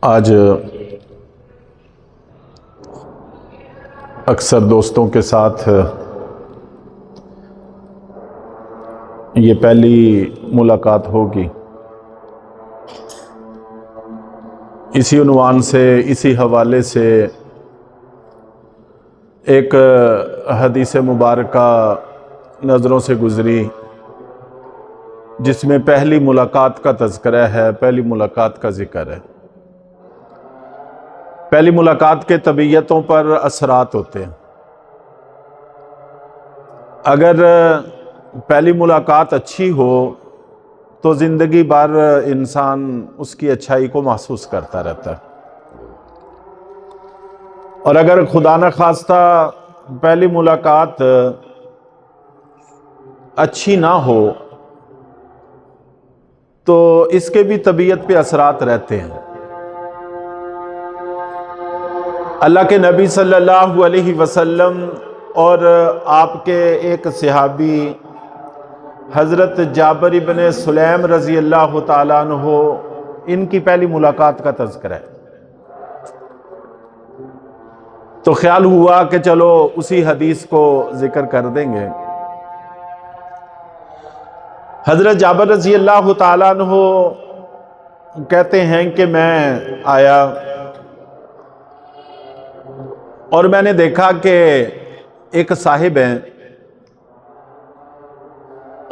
آج اکثر دوستوں کے ساتھ یہ پہلی ملاقات ہوگی، اسی عنوان سے، اسی حوالے سے ایک حدیث مبارکہ نظروں سے گزری جس میں پہلی ملاقات کا تذکرہ ہے، پہلی ملاقات کا ذکر ہے۔ پہلی ملاقات کے طبیعتوں پر اثرات ہوتے ہیں۔ اگر پہلی ملاقات اچھی ہو تو زندگی بھر انسان اس کی اچھائی کو محسوس کرتا رہتا ہے، اور اگر خدا نخواستہ پہلی ملاقات اچھی نہ ہو تو اس کے بھی طبیعت پہ اثرات رہتے ہیں۔ اللہ کے نبی صلی اللہ علیہ وسلم اور آپ کے ایک صحابی حضرت جابر بن سلیم رضی اللہ تعالیٰ عنہ، ان کی پہلی ملاقات کا تذکرہ ہے۔ تو خیال ہوا کہ چلو اسی حدیث کو ذکر کر دیں گے۔ حضرت جابر رضی اللہ تعالیٰ عنہ کہتے ہیں کہ میں آیا اور میں نے دیکھا کہ ایک صاحب ہیں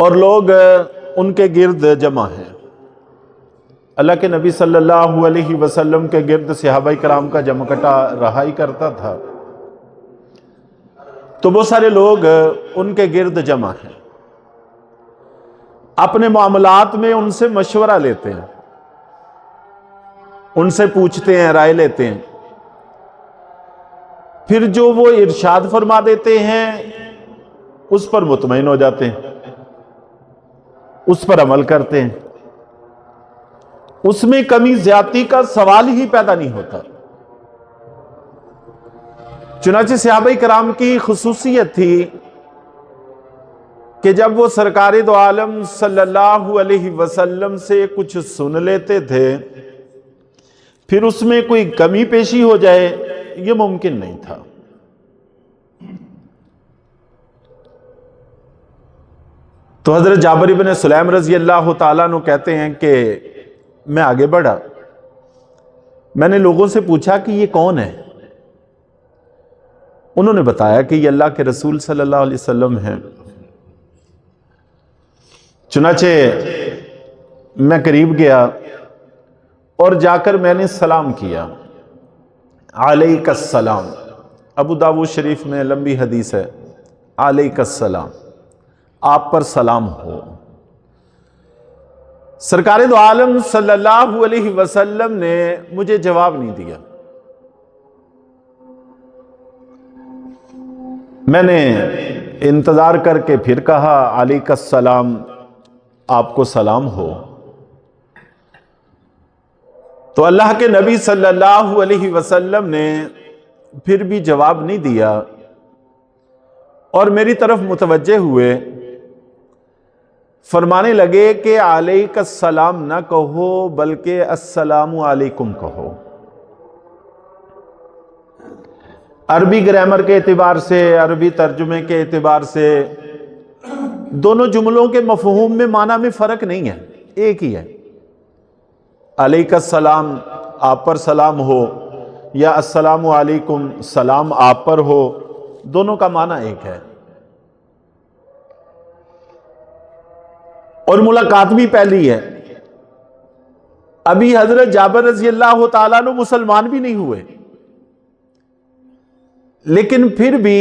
اور لوگ ان کے گرد جمع ہیں۔ اللہ کے نبی صلی اللہ علیہ وسلم کے گرد صحابہ کرام کا جمع کٹا رہا ہی کرتا تھا، تو بہت سارے لوگ ان کے گرد جمع ہیں، اپنے معاملات میں ان سے مشورہ لیتے ہیں، ان سے پوچھتے ہیں، رائے لیتے ہیں، پھر جو وہ ارشاد فرما دیتے ہیں اس پر مطمئن ہو جاتے ہیں، اس پر عمل کرتے ہیں، اس میں کمی زیادتی کا سوال ہی پیدا نہیں ہوتا۔ چنانچہ صحابہ کرام کی خصوصیت تھی کہ جب وہ سرکار دو عالم صلی اللہ علیہ وسلم سے کچھ سن لیتے تھے پھر اس میں کوئی کمی پیشی ہو جائے یہ ممکن نہیں تھا۔ تو حضرت جابر بن سلیم رضی اللہ تعالیٰ عنہ کہتے ہیں کہ میں آگے بڑھا، میں نے لوگوں سے پوچھا کہ یہ کون ہے؟ انہوں نے بتایا کہ یہ اللہ کے رسول صلی اللہ علیہ وسلم ہیں۔ چنانچہ میں قریب گیا اور جا کر میں نے سلام کیا، علیک السلام۔ ابو داؤد شریف میں لمبی حدیث ہے، علیک السلام، آپ پر سلام ہو۔ سرکار دو عالم صلی اللہ علیہ وسلم نے مجھے جواب نہیں دیا۔ میں نے انتظار کر کے پھر کہا، علیک السلام، آپ کو سلام ہو۔ تو اللہ کے نبی صلی اللہ علیہ وسلم نے پھر بھی جواب نہیں دیا اور میری طرف متوجہ ہوئے، فرمانے لگے کہ علیک السلام نہ کہو بلکہ السلام علیکم کہو۔ عربی گرامر کے اعتبار سے، عربی ترجمے کے اعتبار سے دونوں جملوں کے مفہوم میں معنی میں فرق نہیں ہے، ایک ہی ہے۔ علیک السلام، آپ پر سلام ہو، یا السلام علیکم، سلام آپ پر ہو، دونوں کا معنی ایک ہے۔ اور ملاقات بھی پہلی ہے۔ ابھی حضرت جابر رضی اللہ تعالیٰ عنہ مسلمان بھی نہیں ہوئے، لیکن پھر بھی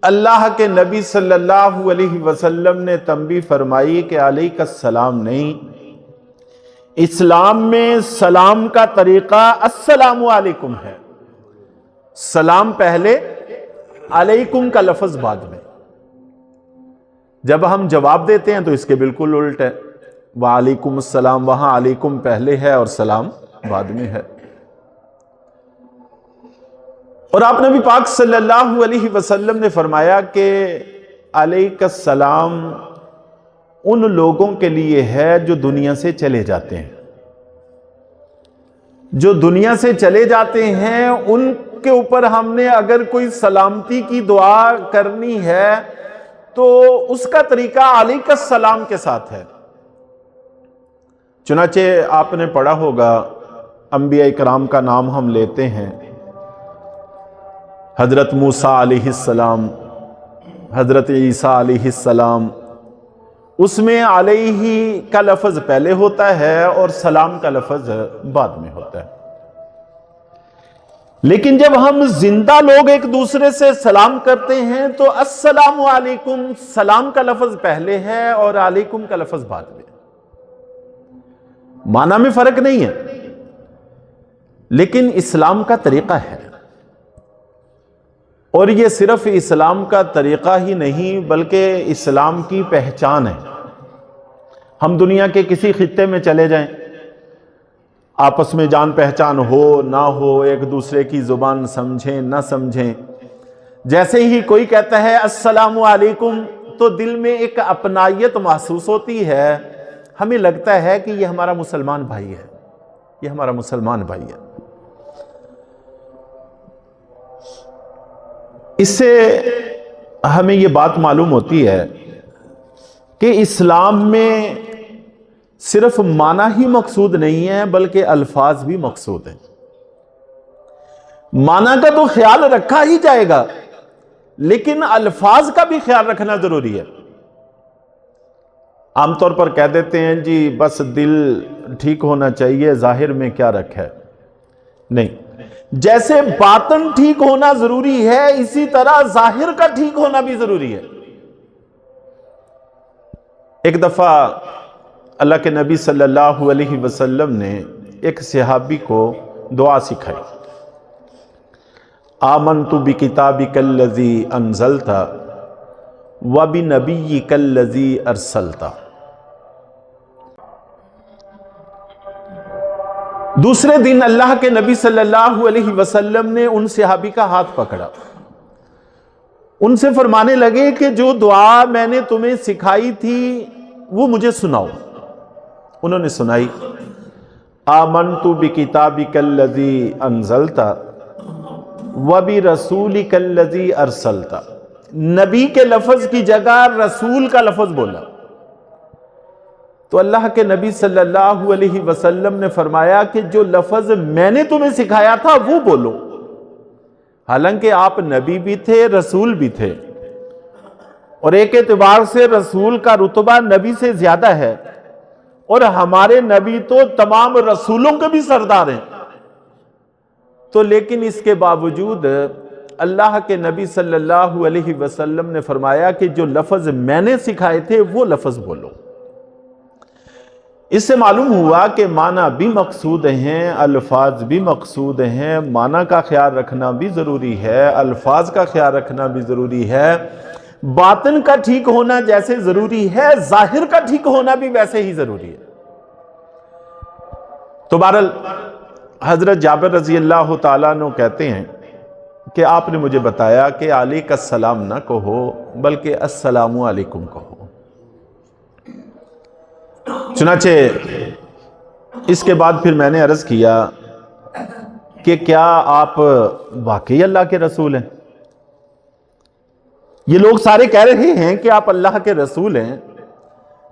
اللہ کے نبی صلی اللہ علیہ وسلم نے تنبیہ فرمائی کہ علیک السلام نہیں، اسلام میں سلام کا طریقہ السلام علیکم ہے، سلام پہلے، علیکم کا لفظ بعد میں۔ جب ہم جواب دیتے ہیں تو اس کے بالکل الٹ ہے، وعلیکم السلام، وہاں علیکم پہلے ہے اور سلام بعد میں ہے۔ اور آپ نبی پاک صلی اللہ علیہ وسلم نے فرمایا کہ علیک السلام ان لوگوں کے لیے ہے جو دنیا سے چلے جاتے ہیں، جو دنیا سے چلے جاتے ہیں ان کے اوپر ہم نے اگر کوئی سلامتی کی دعا کرنی ہے تو اس کا طریقہ علیک السلام کے ساتھ ہے۔ چنانچہ آپ نے پڑھا ہوگا، انبیاء کرام کا نام ہم لیتے ہیں، حضرت موسیٰ علیہ السلام، حضرت عیسیٰ علیہ السلام، اس میں علیہ کا لفظ پہلے ہوتا ہے اور سلام کا لفظ بعد میں ہوتا ہے۔ لیکن جب ہم زندہ لوگ ایک دوسرے سے سلام کرتے ہیں تو السلام علیکم، سلام کا لفظ پہلے ہے اور علیکم کا لفظ بعد میں۔ معنی میں فرق نہیں ہے، لیکن اسلام کا طریقہ ہے، اور یہ صرف اسلام کا طریقہ ہی نہیں بلکہ اسلام کی پہچان ہے۔ ہم دنیا کے کسی خطے میں چلے جائیں، آپس میں جان پہچان ہو نہ ہو، ایک دوسرے کی زبان سمجھیں نہ سمجھیں، جیسے ہی کوئی کہتا ہے السلام علیکم تو دل میں ایک اپنائیت محسوس ہوتی ہے، ہمیں لگتا ہے کہ یہ ہمارا مسلمان بھائی ہے، یہ ہمارا مسلمان بھائی ہے۔ اس سے ہمیں یہ بات معلوم ہوتی ہے کہ اسلام میں صرف معنی ہی مقصود نہیں ہے بلکہ الفاظ بھی مقصود ہیں۔ معنی کا تو خیال رکھا ہی جائے گا، لیکن الفاظ کا بھی خیال رکھنا ضروری ہے۔ عام طور پر کہہ دیتے ہیں جی بس دل ٹھیک ہونا چاہیے، ظاہر میں کیا رکھا ہے، نہیں، جیسے باطن ٹھیک ہونا ضروری ہے اسی طرح ظاہر کا ٹھیک ہونا بھی ضروری ہے۔ ایک دفعہ اللہ کے نبی صلی اللہ علیہ وسلم نے ایک صحابی کو دعا سکھائی، آمنت بکتابک الذی انزلت وبنبیک الذی ارسلت۔ دوسرے دن اللہ کے نبی صلی اللہ علیہ وسلم نے ان صحابی کا ہاتھ پکڑا، ان سے فرمانے لگے کہ جو دعا میں نے تمہیں سکھائی تھی وہ مجھے سناؤ۔ انہوں نے سنائی، آمنت بکتابک الذی انزلت وبرسولک الذی ارسلت۔ نبی کے لفظ کی جگہ رسول کا لفظ بولا، تو اللہ کے نبی صلی اللہ علیہ وسلم نے فرمایا کہ جو لفظ میں نے تمہیں سکھایا تھا وہ بولو۔ حالانکہ آپ نبی بھی تھے، رسول بھی تھے، اور ایک اعتبار سے رسول کا رتبہ نبی سے زیادہ ہے، اور ہمارے نبی تو تمام رسولوں کے بھی سردار ہیں، تو لیکن اس کے باوجود اللہ کے نبی صلی اللہ علیہ وسلم نے فرمایا کہ جو لفظ میں نے سکھائے تھے وہ لفظ بولو۔ اس سے معلوم ہوا کہ معنی بھی مقصود ہیں، الفاظ بھی مقصود ہیں، معنی کا خیال رکھنا بھی ضروری ہے، الفاظ کا خیال رکھنا بھی ضروری ہے، باطن کا ٹھیک ہونا جیسے ضروری ہے ظاہر کا ٹھیک ہونا بھی ویسے ہی ضروری ہے۔ تو بہرحال حضرت جابر رضی اللہ تعالیٰ عنہ کہتے ہیں کہ آپ نے مجھے بتایا کہ علیک السلام نہ کہو بلکہ السلام علیکم کہو۔ چنانچہ اس کے بعد پھر میں نے عرض کیا کہ کیا آپ واقعی اللہ کے رسول ہیں؟ یہ لوگ سارے کہہ رہے ہیں کہ آپ اللہ کے رسول ہیں،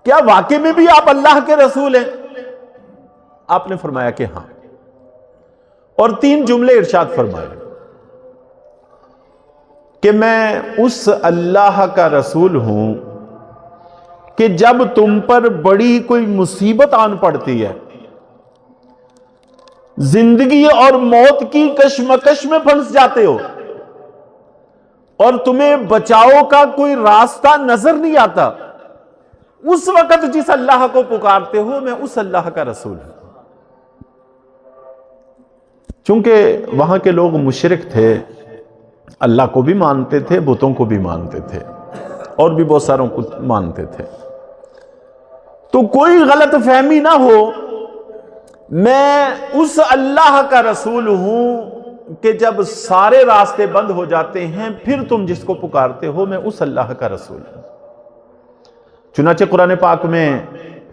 کیا واقعی میں بھی آپ اللہ کے رسول ہیں؟ آپ نے فرمایا کہ ہاں، اور 3 جملے ارشاد فرمائے کہ میں اس اللہ کا رسول ہوں کہ جب تم پر بڑی کوئی مصیبت آن پڑتی ہے، زندگی اور موت کی کشمکش میں پھنس جاتے ہو اور تمہیں بچاؤ کا کوئی راستہ نظر نہیں آتا، اس وقت جس اللہ کو پکارتے ہو میں اس اللہ کا رسول ہوں۔ چونکہ وہاں کے لوگ مشرک تھے، اللہ کو بھی مانتے تھے، بتوں کو بھی مانتے تھے، اور بھی بہت ساروں کو مانتے تھے، تو کوئی غلط فہمی نہ ہو، میں اس اللہ کا رسول ہوں کہ جب سارے راستے بند ہو جاتے ہیں پھر تم جس کو پکارتے ہو میں اس اللہ کا رسول ہوں۔ چنانچہ قرآن پاک میں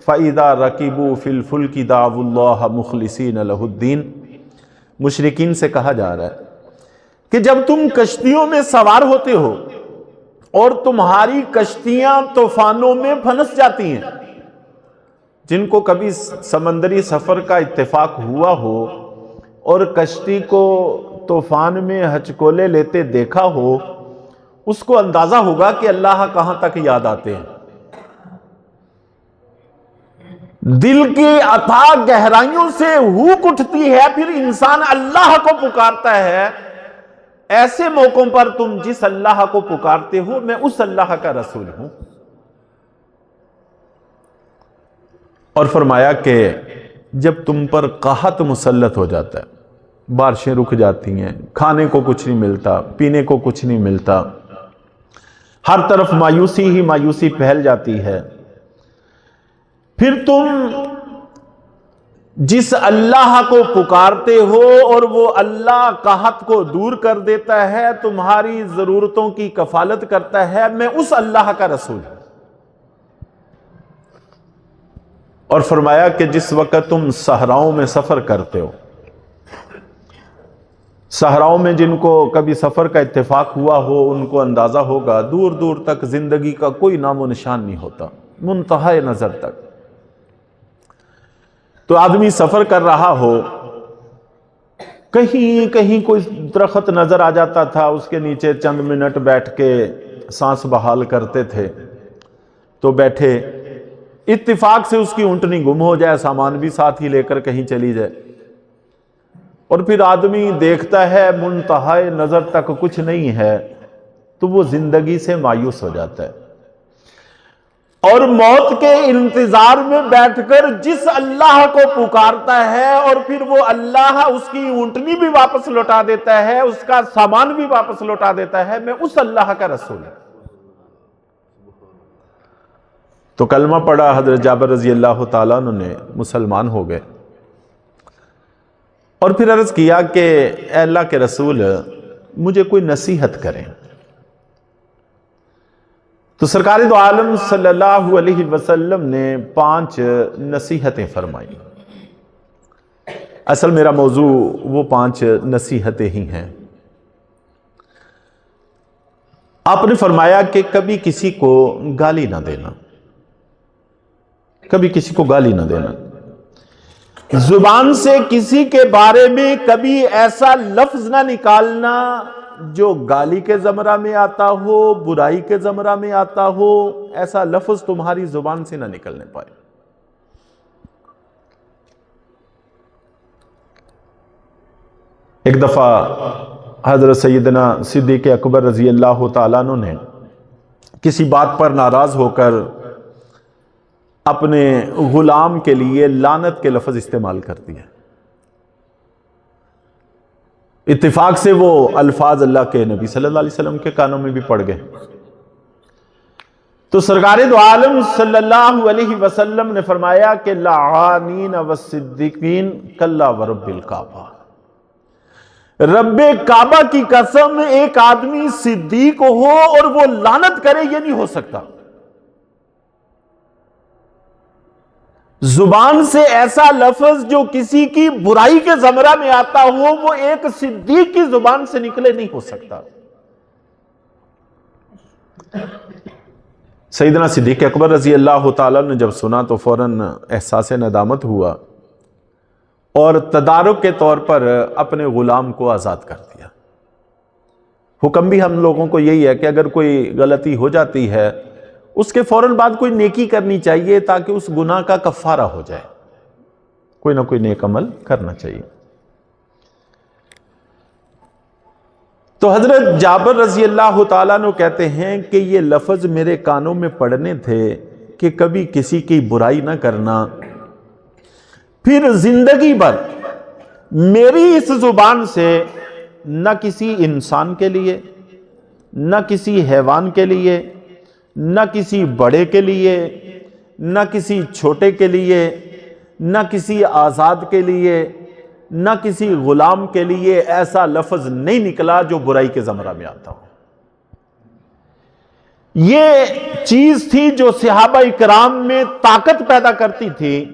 فَإِذَا رَكِبُوا فِي الْفُلْكِ دَعَوُا اللَّهَ مُخْلِصِينَ لَهُ الدِّينَ، مشرکین سے کہا جا رہا ہے کہ جب تم کشتیوں میں سوار ہوتے ہو اور تمہاری کشتیاں طوفانوں میں پھنس جاتی ہیں، جن کو کبھی سمندری سفر کا اتفاق ہوا ہو اور کشتی کو طوفان میں ہچکولے لیتے دیکھا ہو، اس کو اندازہ ہوگا کہ اللہ کہاں تک یاد آتے ہیں۔ دل کی اتھاہ گہرائیوں سے ہوک اٹھتی ہے، پھر انسان اللہ کو پکارتا ہے۔ ایسے موقعوں پر تم جس اللہ کو پکارتے ہو، میں اس اللہ کا رسول ہوں۔ اور فرمایا کہ جب تم پر قحط مسلط ہو جاتا ہے، بارشیں رک جاتی ہیں، کھانے کو کچھ نہیں ملتا، پینے کو کچھ نہیں ملتا، ہر طرف مایوسی ہی مایوسی پھیل جاتی ہے، پھر تم جس اللہ کو پکارتے ہو اور وہ اللہ قحط کو دور کر دیتا ہے، تمہاری ضرورتوں کی کفالت کرتا ہے، میں اس اللہ کا رسول ہوں۔ اور فرمایا کہ جس وقت تم صحراؤں میں سفر کرتے ہو، صحراؤں میں جن کو کبھی سفر کا اتفاق ہوا ہو ان کو اندازہ ہوگا، دور دور تک زندگی کا کوئی نام و نشان نہیں ہوتا، منتہا نظر تک۔ تو آدمی سفر کر رہا ہو، کہیں کہیں کوئی درخت نظر آ جاتا تھا، اس کے نیچے چند منٹ بیٹھ کے سانس بحال کرتے تھے، تو بیٹھے، اتفاق سے اس کی اونٹنی گم ہو جائے، سامان بھی ساتھ ہی لے کر کہیں چلی جائے، اور پھر آدمی دیکھتا ہے منتہا نظر تک کچھ نہیں ہے، تو وہ زندگی سے مایوس ہو جاتا ہے، اور موت کے انتظار میں بیٹھ کر جس اللہ کو پکارتا ہے اور پھر وہ اللہ اس کی اونٹنی بھی واپس لوٹا دیتا ہے، اس کا سامان بھی واپس لوٹا دیتا ہے، میں اس اللہ کا رسول ہوں۔ تو کلمہ پڑھا، حضرت جابر رضی اللہ تعالیٰ عنہ نے، مسلمان ہو گئے، اور پھر عرض کیا کہ اے اللہ کے رسول، مجھے کوئی نصیحت کریں۔ تو سرکار دو عالم صلی اللہ علیہ وسلم نے 5 نصیحتیں فرمائی۔ اصل میرا موضوع وہ 5 نصیحتیں ہی ہیں۔ آپ نے فرمایا کہ کبھی کسی کو گالی نہ دینا، کبھی کسی کو گالی نہ دینا، زبان سے کسی کے بارے میں کبھی ایسا لفظ نہ نکالنا جو گالی کے زمرہ میں آتا ہو، برائی کے زمرہ میں آتا ہو، ایسا لفظ تمہاری زبان سے نہ نکلنے پائے۔ ایک دفعہ حضرت سیدنا صدیق اکبر رضی اللہ تعالیٰ عنہ نے کسی بات پر ناراض ہو کر اپنے غلام کے لیے لعنت کے لفظ استعمال کر دیا۔ اتفاق سے وہ الفاظ اللہ کے نبی صلی اللہ علیہ وسلم کے کانوں میں بھی پڑ گئے۔ تو سرکار دو عالم صلی اللہ علیہ وسلم نے فرمایا کہ لعانین والصدیقین کلا ورب الکعبہ، رب کعبہ کی قسم، ایک آدمی صدیق ہو اور وہ لعنت کرے، یہ نہیں ہو سکتا۔ زبان سے ایسا لفظ جو کسی کی برائی کے زمرہ میں آتا ہو، وہ ایک صدیق کی زبان سے نکلے نہیں ہو سکتا۔ سیدنا صدیق اکبر رضی اللہ تعالیٰ نے جب سنا تو فوراً احساس ندامت ہوا اور تدارک کے طور پر اپنے غلام کو آزاد کر دیا۔ حکم بھی ہم لوگوں کو یہی ہے کہ اگر کوئی غلطی ہو جاتی ہے، اس کے فوراً بعد کوئی نیکی کرنی چاہیے تاکہ اس گناہ کا کفارہ ہو جائے، کوئی نہ کوئی نیک عمل کرنا چاہیے۔ تو حضرت جابر رضی اللہ تعالیٰ عنہ کہتے ہیں کہ یہ لفظ میرے کانوں میں پڑنے تھے کہ کبھی کسی کی برائی نہ کرنا، پھر زندگی بھر میری اس زبان سے نہ کسی انسان کے لیے، نہ کسی حیوان کے لیے، نہ کسی بڑے کے لیے، نہ کسی چھوٹے کے لیے، نہ کسی آزاد کے لیے، نہ کسی غلام کے لیے ایسا لفظ نہیں نکلا جو برائی کے زمرہ میں آتا ہو۔ یہ چیز تھی جو صحابہ اکرام میں طاقت پیدا کرتی تھی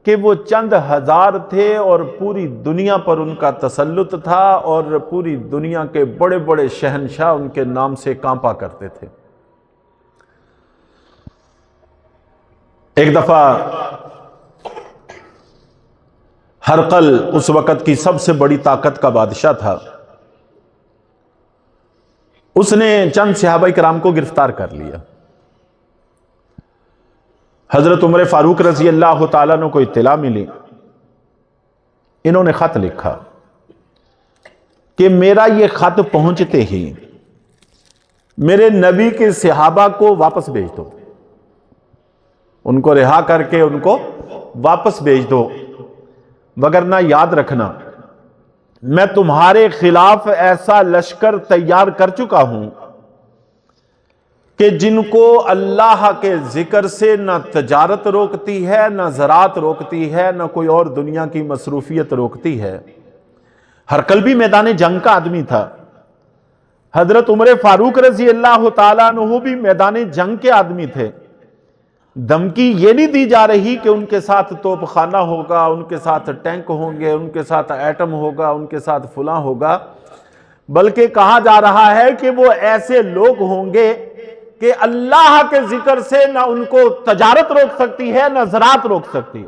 کہ وہ چند ہزار تھے اور پوری دنیا پر ان کا تسلط تھا اور پوری دنیا کے بڑے بڑے شہنشاہ ان کے نام سے کانپا کرتے تھے۔ ایک دفعہ ہرقل اس وقت کی سب سے بڑی طاقت کا بادشاہ تھا، اس نے چند صحابہ کرام کو گرفتار کر لیا۔ حضرت عمر فاروق رضی اللہ تعالیٰ عنہ کو اطلاع ملی، انہوں نے خط لکھا کہ میرا یہ خط پہنچتے ہی میرے نبی کے صحابہ کو واپس بھیج دو، ان کو رہا کر کے ان کو واپس بھیج دو، وگرنہ یاد رکھنا میں تمہارے خلاف ایسا لشکر تیار کر چکا ہوں کہ جن کو اللہ کے ذکر سے نہ تجارت روکتی ہے، نہ زراعت روکتی ہے، نہ کوئی اور دنیا کی مصروفیت روکتی ہے۔ ہرقل بھی میدان جنگ کا آدمی تھا، حضرت عمر فاروق رضی اللہ تعالیٰ عنہ بھی میدان جنگ کے آدمی تھے۔ دھمکی یہ نہیں دی جا رہی کہ ان کے ساتھ توپ خانہ ہوگا، ان کے ساتھ ٹینک ہوں گے، ان کے ساتھ ایٹم ہوگا، ان کے ساتھ فلاں ہوگا، بلکہ کہا جا رہا ہے کہ وہ ایسے لوگ ہوں گے کہ اللہ کے ذکر سے نہ ان کو تجارت روک سکتی ہے، نہ زراعت روک سکتی ہے۔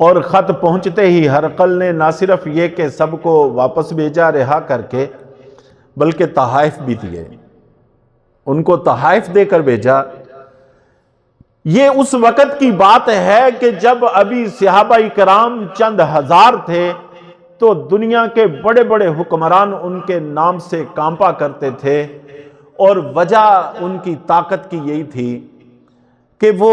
اور خط پہنچتے ہی ہرقل نے نہ صرف یہ کہ سب کو واپس بھیجا رہا کر کے، بلکہ تحائف بھی دیے، ان کو تحائف دے کر بھیجا۔ یہ اس وقت کی بات ہے کہ جب ابھی صحابہ کرام چند ہزار تھے تو دنیا کے بڑے بڑے حکمران ان کے نام سے کانپا کرتے تھے، اور وجہ ان کی طاقت کی یہی تھی کہ وہ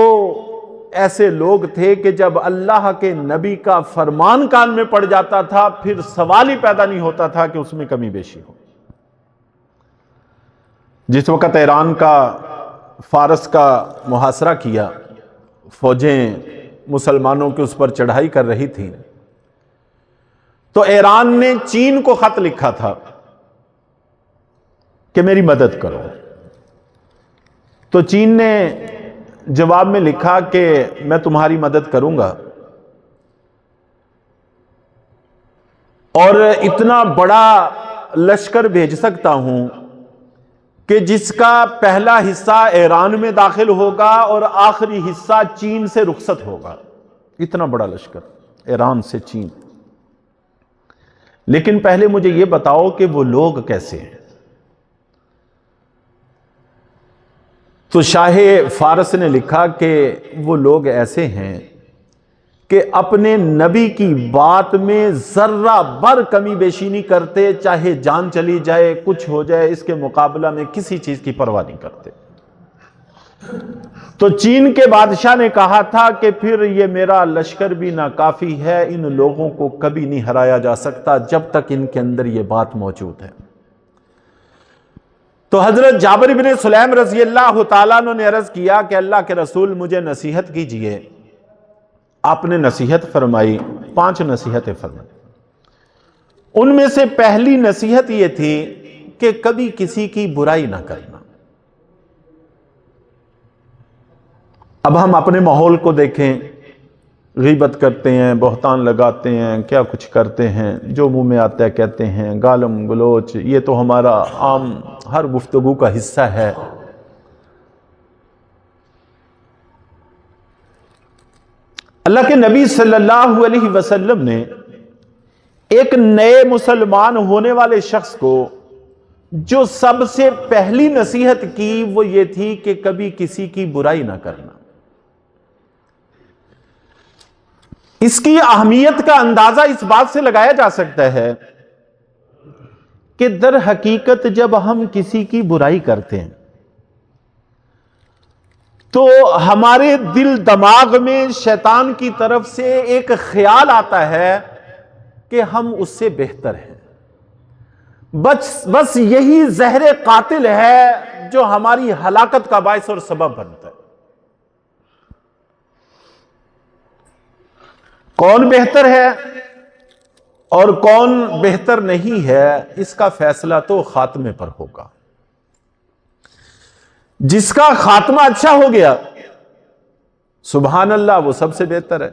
ایسے لوگ تھے کہ جب اللہ کے نبی کا فرمان کان میں پڑ جاتا تھا پھر سوال ہی پیدا نہیں ہوتا تھا کہ اس میں کمی بیشی ہو۔ جس وقت ایران کا فارس کا محاصرہ کیا، فوجیں مسلمانوں کے اس پر چڑھائی کر رہی تھیں، تو ایران نے چین کو خط لکھا تھا کہ میری مدد کرو۔ تو چین نے جواب میں لکھا کہ میں تمہاری مدد کروں گا، اور اتنا بڑا لشکر بھیج سکتا ہوں کہ جس کا پہلا حصہ ایران میں داخل ہوگا اور آخری حصہ چین سے رخصت ہوگا۔ اتنا بڑا لشکر ایران سے چین۔ لیکن پہلے مجھے یہ بتاؤ کہ وہ لوگ کیسے ہیں؟ تو شاہ فارس نے لکھا کہ وہ لوگ ایسے ہیں کہ اپنے نبی کی بات میں ذرہ بر کمی بیشی نہیں کرتے، چاہے جان چلی جائے، کچھ ہو جائے، اس کے مقابلہ میں کسی چیز کی پرواہ نہیں کرتے۔ تو چین کے بادشاہ نے کہا تھا کہ پھر یہ میرا لشکر بھی ناکافی ہے، ان لوگوں کو کبھی نہیں ہرایا جا سکتا جب تک ان کے اندر یہ بات موجود ہے۔ تو حضرت جابر بن سلیم رضی اللہ تعالیٰ عنہ نے عرض کیا کہ اللہ کے رسول مجھے نصیحت کیجئے۔ آپ نے نصیحت فرمائی، 5 نصیحتیں فرمائی۔ ان میں سے پہلی نصیحت یہ تھی کہ کبھی کسی کی برائی نہ کرنا۔ اب ہم اپنے ماحول کو دیکھیں، غیبت کرتے ہیں، بہتان لگاتے ہیں، کیا کچھ کرتے ہیں، جو منہ میں آتا ہے کہتے ہیں، گالم گلوچ، یہ تو ہمارا عام ہر گفتگو کا حصہ ہے۔ اللہ کے نبی صلی اللہ علیہ وسلم نے ایک نئے مسلمان ہونے والے شخص کو جو سب سے پہلی نصیحت کی وہ یہ تھی کہ کبھی کسی کی برائی نہ کرنا۔ اس کی اہمیت کا اندازہ اس بات سے لگایا جا سکتا ہے کہ در حقیقت جب ہم کسی کی برائی کرتے ہیں تو ہمارے دل دماغ میں شیطان کی طرف سے ایک خیال آتا ہے کہ ہم اس سے بہتر ہیں، بس یہی زہر قاتل ہے جو ہماری ہلاکت کا باعث اور سبب بنتا ہے۔ کون بہتر ہے اور کون بہتر نہیں ہے، اس کا فیصلہ تو خاتمے پر ہوگا۔ جس کا خاتمہ اچھا ہو گیا سبحان اللہ، وہ سب سے بہتر ہے۔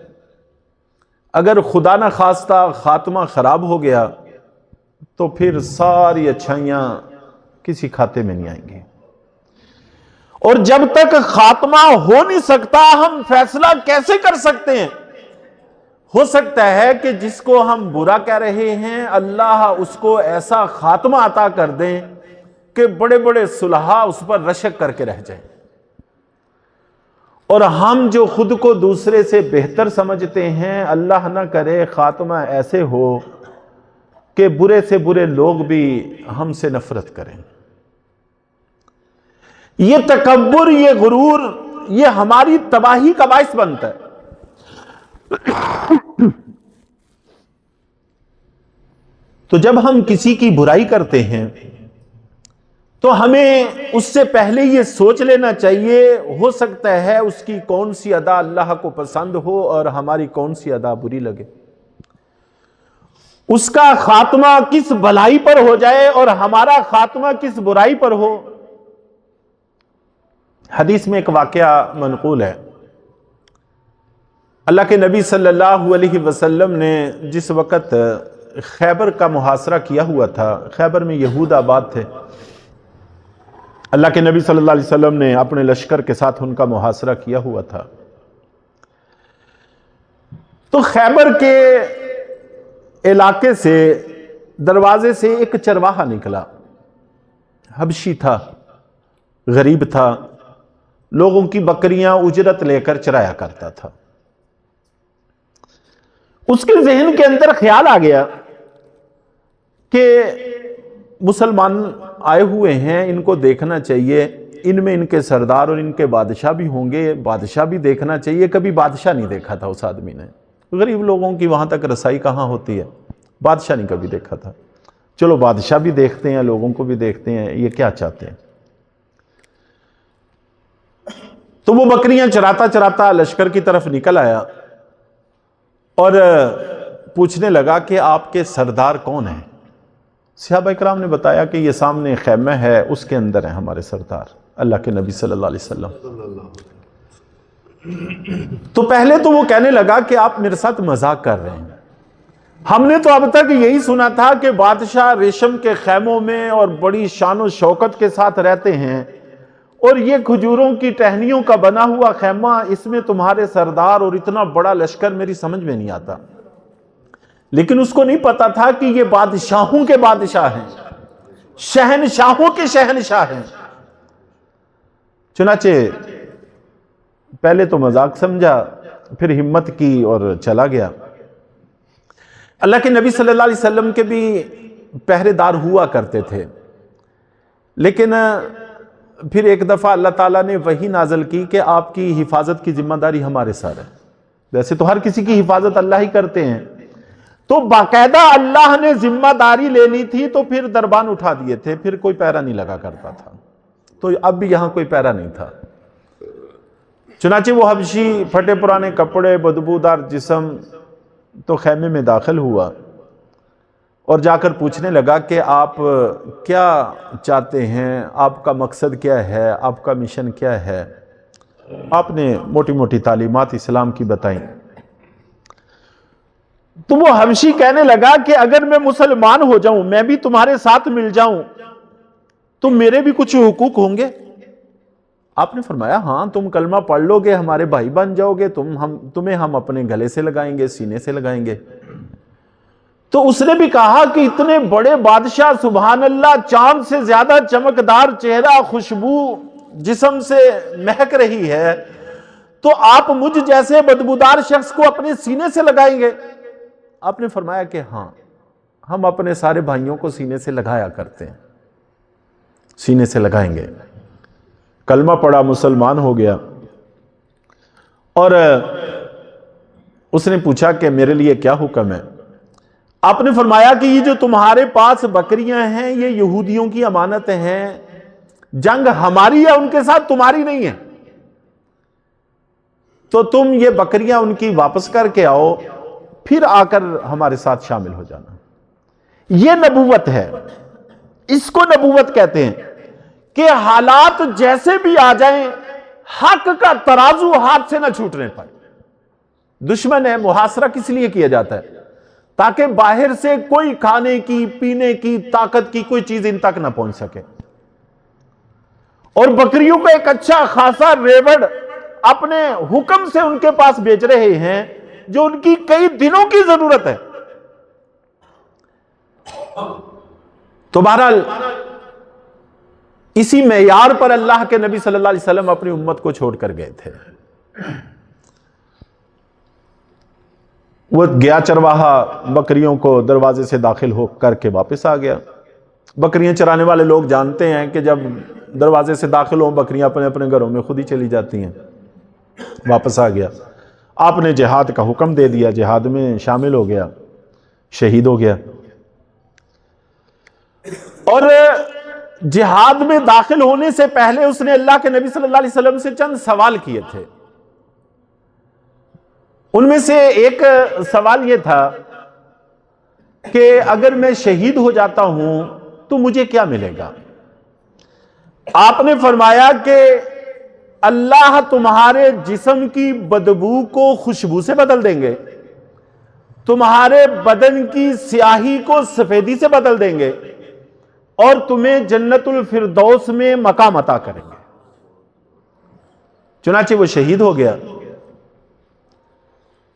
اگر خدا نہ خواستہ خاتمہ خراب ہو گیا تو پھر ساری اچھائیاں کسی کھاتے میں نہیں آئیں گی، اور جب تک خاتمہ ہو نہیں سکتا ہم فیصلہ کیسے کر سکتے ہیں؟ ہو سکتا ہے کہ جس کو ہم برا کہہ رہے ہیں اللہ اس کو ایسا خاتمہ عطا کر دیں کہ بڑے بڑے صلحاء اس پر رشک کر کے رہ جائیں، اور ہم جو خود کو دوسرے سے بہتر سمجھتے ہیں اللہ نہ کرے خاتمہ ایسے ہو کہ برے سے برے لوگ بھی ہم سے نفرت کریں۔ یہ تکبر، یہ غرور، یہ ہماری تباہی کا باعث بنتا ہے۔ تو جب ہم کسی کی برائی کرتے ہیں تو ہمیں اس سے پہلے یہ سوچ لینا چاہیے، ہو سکتا ہے اس کی کون سی ادا اللہ کو پسند ہو اور ہماری کون سی ادا بری لگے، اس کا خاتمہ کس بھلائی پر ہو جائے اور ہمارا خاتمہ کس برائی پر ہو۔ حدیث میں ایک واقعہ منقول ہے، اللہ کے نبی صلی اللہ علیہ وسلم نے جس وقت خیبر کا محاصرہ کیا ہوا تھا، خیبر میں یہود آباد تھے، اللہ کے نبی صلی اللہ علیہ وسلم نے اپنے لشکر کے ساتھ ان کا محاصرہ کیا ہوا تھا۔ تو خیبر کے علاقے سے دروازے سے ایک چرواہا نکلا، حبشی تھا، غریب تھا، لوگوں کی بکریاں اجرت لے کر چرایا کرتا تھا۔ اس کے ذہن کے اندر خیال آ گیا کہ مسلمان آئے ہوئے ہیں، ان کو دیکھنا چاہیے، ان میں ان کے سردار اور ان کے بادشاہ بھی ہوں گے، بادشاہ بھی دیکھنا چاہیے۔ کبھی بادشاہ نہیں دیکھا تھا اس آدمی نے، غریب لوگوں کی وہاں تک رسائی کہاں ہوتی ہے، بادشاہ نہیں کبھی دیکھا تھا۔ چلو بادشاہ بھی دیکھتے ہیں، لوگوں کو بھی دیکھتے ہیں، یہ کیا چاہتے ہیں۔ تو وہ بکریاں چراتا چراتا لشکر کی طرف نکل آیا اور پوچھنے لگا کہ آپ کے سردار کون ہیں؟ صحابہ اکرام نے بتایا کہ یہ سامنے خیمہ ہے، اس کے اندر ہیں ہمارے سردار اللہ کے نبی صلی اللہ علیہ وسلم۔ تو پہلے تو وہ کہنے لگا کہ آپ میرے ساتھ مذاق کر رہے ہیں، ہم نے تو اب تک یہی سنا تھا کہ بادشاہ ریشم کے خیموں میں اور بڑی شان و شوکت کے ساتھ رہتے ہیں، اور یہ کھجوروں کی ٹہنیوں کا بنا ہوا خیمہ، اس میں تمہارے سردار اور اتنا بڑا لشکر، میری سمجھ میں نہیں آتا۔ لیکن اس کو نہیں پتا تھا کہ یہ بادشاہوں کے بادشاہ ہیں، شہنشاہوں کے شہنشاہ ہیں۔ چنانچہ پہلے تو مذاق سمجھا، پھر ہمت کی اور چلا گیا۔ اللہ کے نبی صلی اللہ علیہ وسلم کے بھی پہرے دار ہوا کرتے تھے، لیکن پھر ایک دفعہ اللہ تعالیٰ نے وحی نازل کی کہ آپ کی حفاظت کی ذمہ داری ہمارے ساتھ ہے۔ ویسے تو ہر کسی کی حفاظت اللہ ہی کرتے ہیں، تو باقاعدہ اللہ نے ذمہ داری لے لی تھی، تو پھر دربان اٹھا دیے تھے، پھر کوئی پیرا نہیں لگا کرتا تھا۔ تو اب بھی یہاں کوئی پیرا نہیں تھا۔ چنانچہ وہ حبشی پھٹے پرانے کپڑے، بدبودار جسم، تو خیمے میں داخل ہوا اور جا کر پوچھنے لگا کہ آپ کیا چاہتے ہیں، آپ کا مقصد کیا ہے، آپ کا مشن کیا ہے۔ آپ نے موٹی موٹی تعلیمات اسلام کی بتائیں۔ تو وہ حبشی کہنے لگا کہ اگر میں مسلمان ہو جاؤں، میں بھی تمہارے ساتھ مل جاؤں، تو میرے بھی کچھ حقوق ہوں گے؟ آپ نے فرمایا ہاں، تم کلمہ پڑھ لو گے، ہمارے بھائی بن جاؤ گے، تمہیں ہم اپنے گلے سے لگائیں گے، سینے سے لگائیں گے۔ تو اس نے بھی کہا کہ اتنے بڑے بادشاہ، سبحان اللہ، چاند سے زیادہ چمکدار چہرہ، خوشبو جسم سے مہک رہی ہے، تو آپ مجھ جیسے بدبودار شخص کو اپنے سینے سے لگائیں گے؟ آپ نے فرمایا کہ ہاں، ہم اپنے سارے بھائیوں کو سینے سے لگایا کرتے ہیں، سینے سے لگائیں گے۔ کلمہ پڑھا، مسلمان ہو گیا، اور اس نے پوچھا کہ میرے لیے کیا حکم ہے؟ آپ نے فرمایا کہ یہ جو تمہارے پاس بکریاں ہیں، یہ یہودیوں کی امانتیں ہیں، جنگ ہماری ہے، ان کے ساتھ تمہاری نہیں ہے، تو تم یہ بکریاں ان کی واپس کر کے آؤ، پھر آ کر ہمارے ساتھ شامل ہو جانا۔ یہ نبوت ہے، اس کو نبوت کہتے ہیں کہ حالات جیسے بھی آ جائیں حق کا ترازو ہاتھ سے نہ چھوٹنے پائے. دشمن ہے، محاصرہ کس لیے کیا جاتا ہے؟ تاکہ باہر سے کوئی کھانے کی پینے کی طاقت کی کوئی چیز ان تک نہ پہنچ سکے. اور بکریوں کو ایک اچھا خاصا ریوڑ اپنے حکم سے ان کے پاس بیچ رہے ہیں جو ان کی کئی دنوں کی ضرورت ہے. تو بہرحال اسی معیار پر اللہ کے نبی صلی اللہ علیہ وسلم اپنی امت کو چھوڑ کر گئے تھے. وہ گیا چرواہا بکریوں کو دروازے سے داخل ہو کر کے واپس آ گیا. بکریاں چرانے والے لوگ جانتے ہیں کہ جب دروازے سے داخل ہوں بکریاں اپنے اپنے گھروں میں خود ہی چلی جاتی ہیں. واپس آ گیا. آپ نے جہاد کا حکم دے دیا، جہاد میں شامل ہو گیا، شہید ہو گیا. اور جہاد میں داخل ہونے سے پہلے اس نے اللہ کے نبی صلی اللہ علیہ وسلم سے چند سوال کیے تھے. ان میں سے ایک سوال یہ تھا کہ اگر میں شہید ہو جاتا ہوں تو مجھے کیا ملے گا؟ آپ نے فرمایا کہ اللہ تمہارے جسم کی بدبو کو خوشبو سے بدل دیں گے، تمہارے بدن کی سیاہی کو سفیدی سے بدل دیں گے، اور تمہیں جنت الفردوس میں مقام عطا کریں گے. چنانچہ وہ شہید ہو گیا.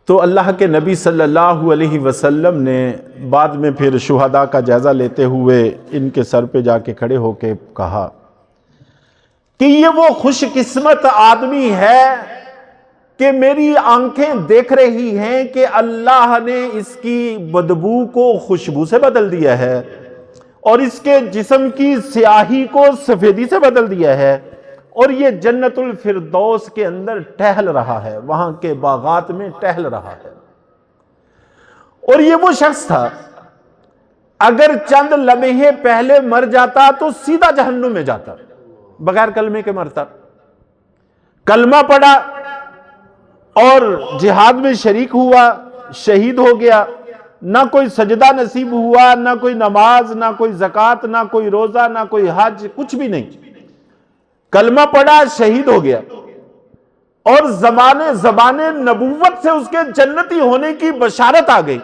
تو اللہ کے نبی صلی اللہ علیہ وسلم نے بعد میں پھر شہداء کا جائزہ لیتے ہوئے ان کے سر پہ جا کے کھڑے ہو کے کہا کہ یہ وہ خوش قسمت آدمی ہے کہ میری آنکھیں دیکھ رہی ہیں کہ اللہ نے اس کی بدبو کو خوشبو سے بدل دیا ہے اور اس کے جسم کی سیاہی کو سفیدی سے بدل دیا ہے، اور یہ جنت الفردوس کے اندر ٹہل رہا ہے، وہاں کے باغات میں ٹہل رہا ہے. اور یہ وہ شخص تھا اگر چند لمحے پہلے مر جاتا تو سیدھا جہنم میں جاتا، بغیر کلمے کے مرتا. کلمہ پڑھا اور جہاد میں شریک ہوا، شہید ہو گیا. نہ کوئی سجدہ نصیب ہوا، نہ کوئی نماز، نہ کوئی زکوٰۃ، نہ کوئی روزہ، نہ کوئی حج، کچھ بھی نہیں. کلمہ پڑھا، شہید ہو گیا، اور زبان نبوت سے اس کے جنتی ہونے کی بشارت آ گئی.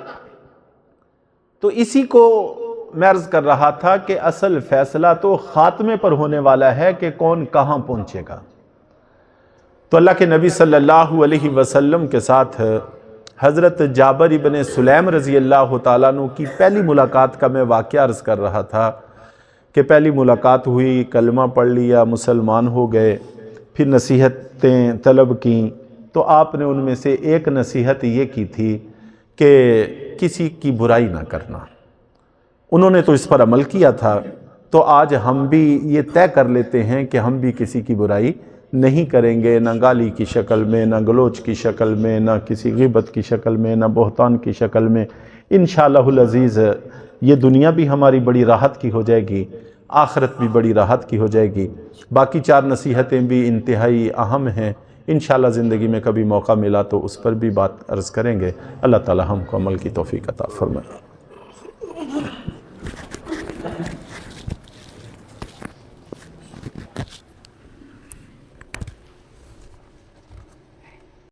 تو اسی کو میں عرض کر رہا تھا کہ اصل فیصلہ تو خاتمے پر ہونے والا ہے کہ کون کہاں پہنچے گا. تو اللہ کے نبی صلی اللہ علیہ وسلم کے ساتھ حضرت جابر ابن سلیم رضی اللہ تعالیٰ عنہ کی پہلی ملاقات کا میں واقعہ عرض کر رہا تھا کہ پہلی ملاقات ہوئی، کلمہ پڑھ لیا، مسلمان ہو گئے، پھر نصیحتیں طلب کیں. تو آپ نے ان میں سے ایک نصیحت یہ کی تھی کہ کسی کی برائی نہ کرنا. انہوں نے تو اس پر عمل کیا تھا. تو آج ہم بھی یہ طے کر لیتے ہیں کہ ہم بھی کسی کی برائی نہیں کریں گے، نہ گالی کی شکل میں، نہ گلوچ کی شکل میں، نہ کسی غیبت کی شکل میں، نہ بہتان کی شکل میں. انشاءاللہ العزیز یہ دنیا بھی ہماری بڑی راحت کی ہو جائے گی، آخرت بھی بڑی راحت کی ہو جائے گی. باقی 4 نصیحتیں بھی انتہائی اہم ہیں. انشاءاللہ زندگی میں کبھی موقع ملا تو اس پر بھی بات عرض کریں گے. اللہ تعالی ہم کو عمل کی توفیق عطا فرمائے.